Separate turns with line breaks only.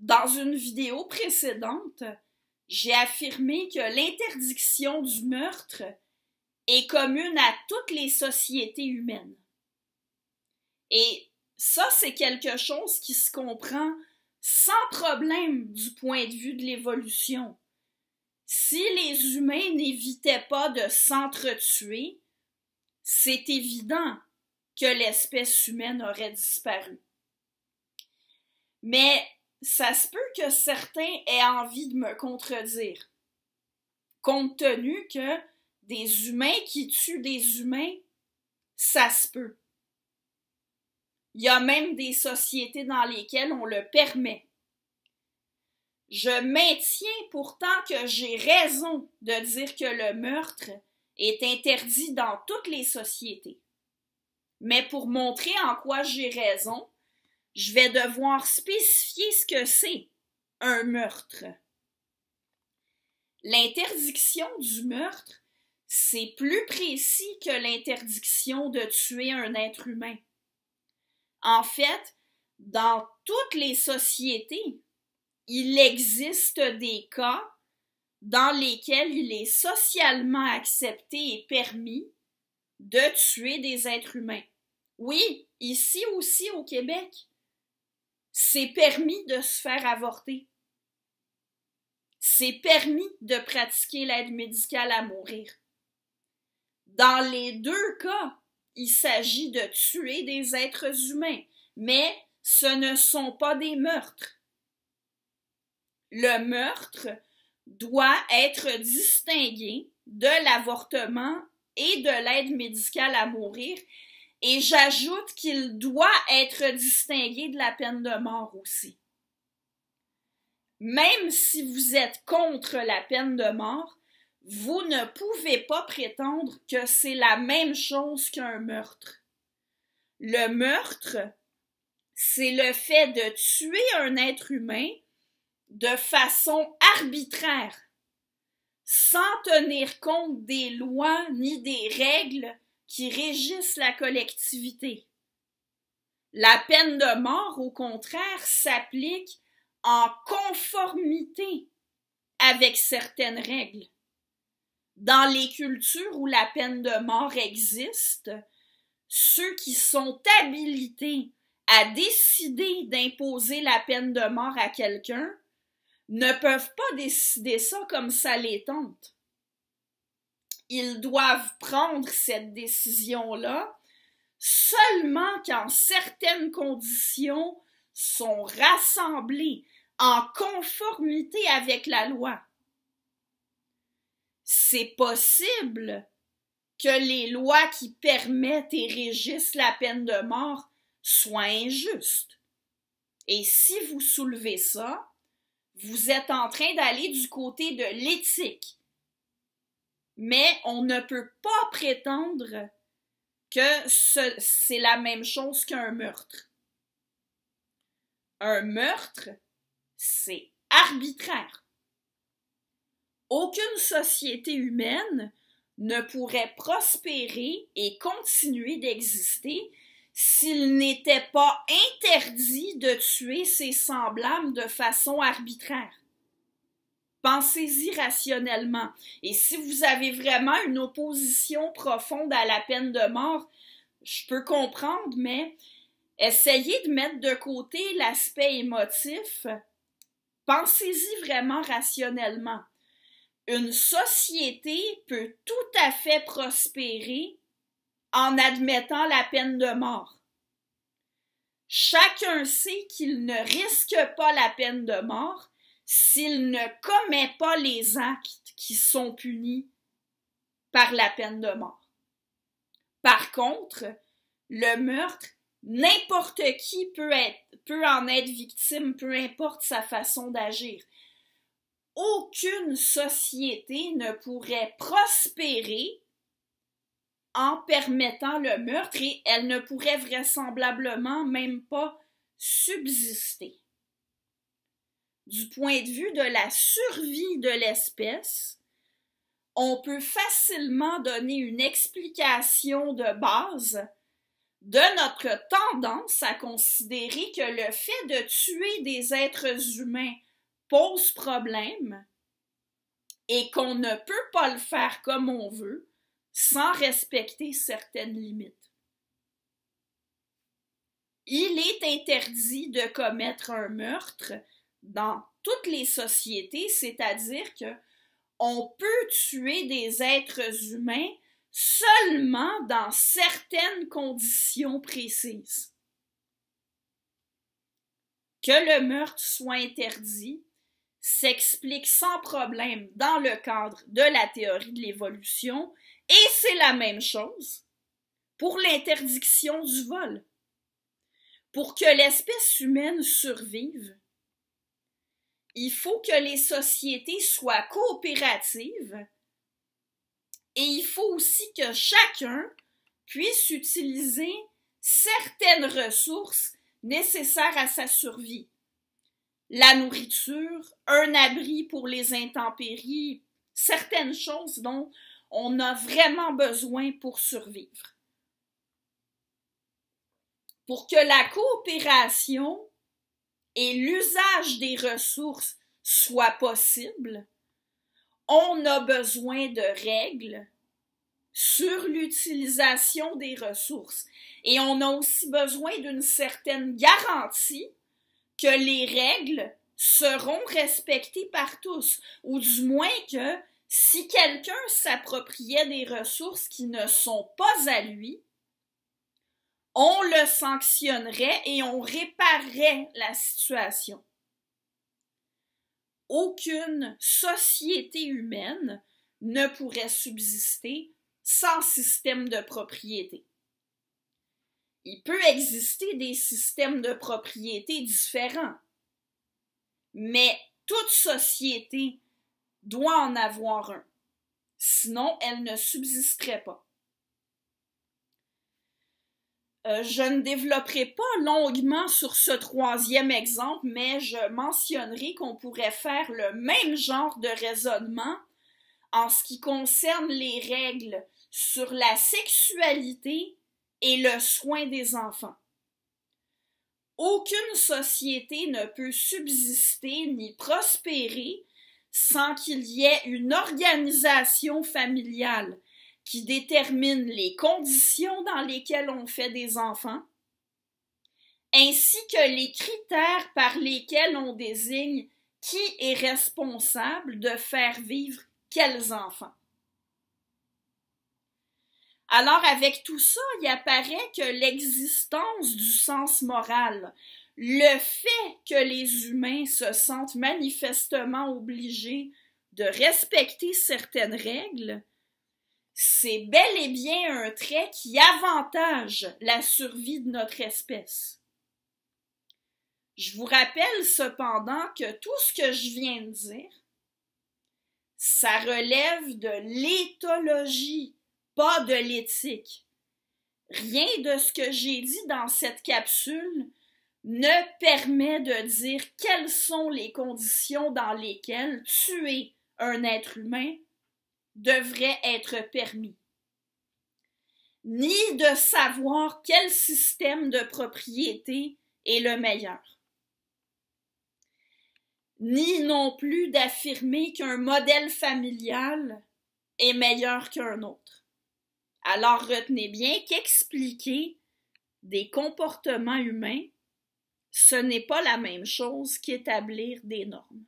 Dans une vidéo précédente, j'ai affirmé que l'interdiction du meurtre est commune à toutes les sociétés humaines. Et ça, c'est quelque chose qui se comprend sans problème du point de vue de l'évolution. Si les humains n'évitaient pas de s'entretuer, c'est évident que l'espèce humaine aurait disparu. Mais ça se peut que certains aient envie de me contredire, compte tenu que des humains qui tuent des humains, ça se peut. Il y a même des sociétés dans lesquelles on le permet. Je maintiens pourtant que j'ai raison de dire que le meurtre est interdit dans toutes les sociétés. Mais pour montrer en quoi j'ai raison, je vais devoir spécifier ce que c'est un meurtre. L'interdiction du meurtre, c'est plus précis que l'interdiction de tuer un être humain. En fait, dans toutes les sociétés, il existe des cas dans lesquels il est socialement accepté et permis de tuer des êtres humains. Oui, ici aussi au Québec, c'est permis de se faire avorter. C'est permis de pratiquer l'aide médicale à mourir. Dans les deux cas, il s'agit de tuer des êtres humains, mais ce ne sont pas des meurtres. Le meurtre doit être distingué de l'avortement et de l'aide médicale à mourir, et j'ajoute qu'il doit être distingué de la peine de mort aussi. Même si vous êtes contre la peine de mort, vous ne pouvez pas prétendre que c'est la même chose qu'un meurtre. Le meurtre, c'est le fait de tuer un être humain de façon arbitraire, sans tenir compte des lois ni des règles qui régissent la collectivité. La peine de mort, au contraire, s'applique en conformité avec certaines règles. Dans les cultures où la peine de mort existe, ceux qui sont habilités à décider d'imposer la peine de mort à quelqu'un ne peuvent pas décider ça comme ça les tente. Ils doivent prendre cette décision-là seulement quand certaines conditions sont rassemblées en conformité avec la loi. C'est possible que les lois qui permettent et régissent la peine de mort soient injustes. Et si vous soulevez ça, vous êtes en train d'aller du côté de l'éthique. Mais on ne peut pas prétendre que c'est la même chose qu'un meurtre. Un meurtre, c'est arbitraire. Aucune société humaine ne pourrait prospérer et continuer d'exister s'il n'était pas interdit de tuer ses semblables de façon arbitraire. Pensez-y rationnellement. Et si vous avez vraiment une opposition profonde à la peine de mort, je peux comprendre, mais essayez de mettre de côté l'aspect émotif. Pensez-y vraiment rationnellement. Une société peut tout à fait prospérer en admettant la peine de mort. Chacun sait qu'il ne risque pas la peine de mort s'il ne commet pas les actes qui sont punis par la peine de mort. Par contre, le meurtre, n'importe qui peut en être victime, peu importe sa façon d'agir. Aucune société ne pourrait prospérer en permettant le meurtre et elle ne pourrait vraisemblablement même pas subsister. Du point de vue de la survie de l'espèce, on peut facilement donner une explication de base de notre tendance à considérer que le fait de tuer des êtres humains pose problème et qu'on ne peut pas le faire comme on veut sans respecter certaines limites. Il est interdit de commettre un meurtre dans toutes les sociétés, c'est-à-dire que on peut tuer des êtres humains seulement dans certaines conditions précises. Que le meurtre soit interdit s'explique sans problème dans le cadre de la théorie de l'évolution, et c'est la même chose pour l'interdiction du vol. Pour que l'espèce humaine survive, il faut que les sociétés soient coopératives et il faut aussi que chacun puisse utiliser certaines ressources nécessaires à sa survie. La nourriture, un abri pour les intempéries, certaines choses dont on a vraiment besoin pour survivre. Pour que la coopération et l'usage des ressources soient possibles, on a besoin de règles sur l'utilisation des ressources. Et on a aussi besoin d'une certaine garantie que les règles seront respectées par tous, ou du moins que si quelqu'un s'appropriait des ressources qui ne sont pas à lui, on le sanctionnerait et on réparerait la situation. Aucune société humaine ne pourrait subsister sans système de propriété. Il peut exister des systèmes de propriété différents, mais toute société doit en avoir un, sinon elle ne subsisterait pas. Je ne développerai pas longuement sur ce troisième exemple, mais je mentionnerai qu'on pourrait faire le même genre de raisonnement en ce qui concerne les règles sur la sexualité et le soin des enfants. Aucune société ne peut subsister ni prospérer sans qu'il y ait une organisation familiale qui détermine les conditions dans lesquelles on fait des enfants, ainsi que les critères par lesquels on désigne qui est responsable de faire vivre quels enfants. Alors, avec tout ça, il apparaît que l'existence du sens moral, le fait que les humains se sentent manifestement obligés de respecter certaines règles, c'est bel et bien un trait qui avantage la survie de notre espèce. Je vous rappelle cependant que tout ce que je viens de dire, ça relève de l'éthologie, pas de l'éthique. Rien de ce que j'ai dit dans cette capsule ne permet de dire quelles sont les conditions dans lesquelles tuer un être humain devrait être permis, ni de savoir quel système de propriété est le meilleur, ni non plus d'affirmer qu'un modèle familial est meilleur qu'un autre. Alors retenez bien qu'expliquer des comportements humains, ce n'est pas la même chose qu'établir des normes.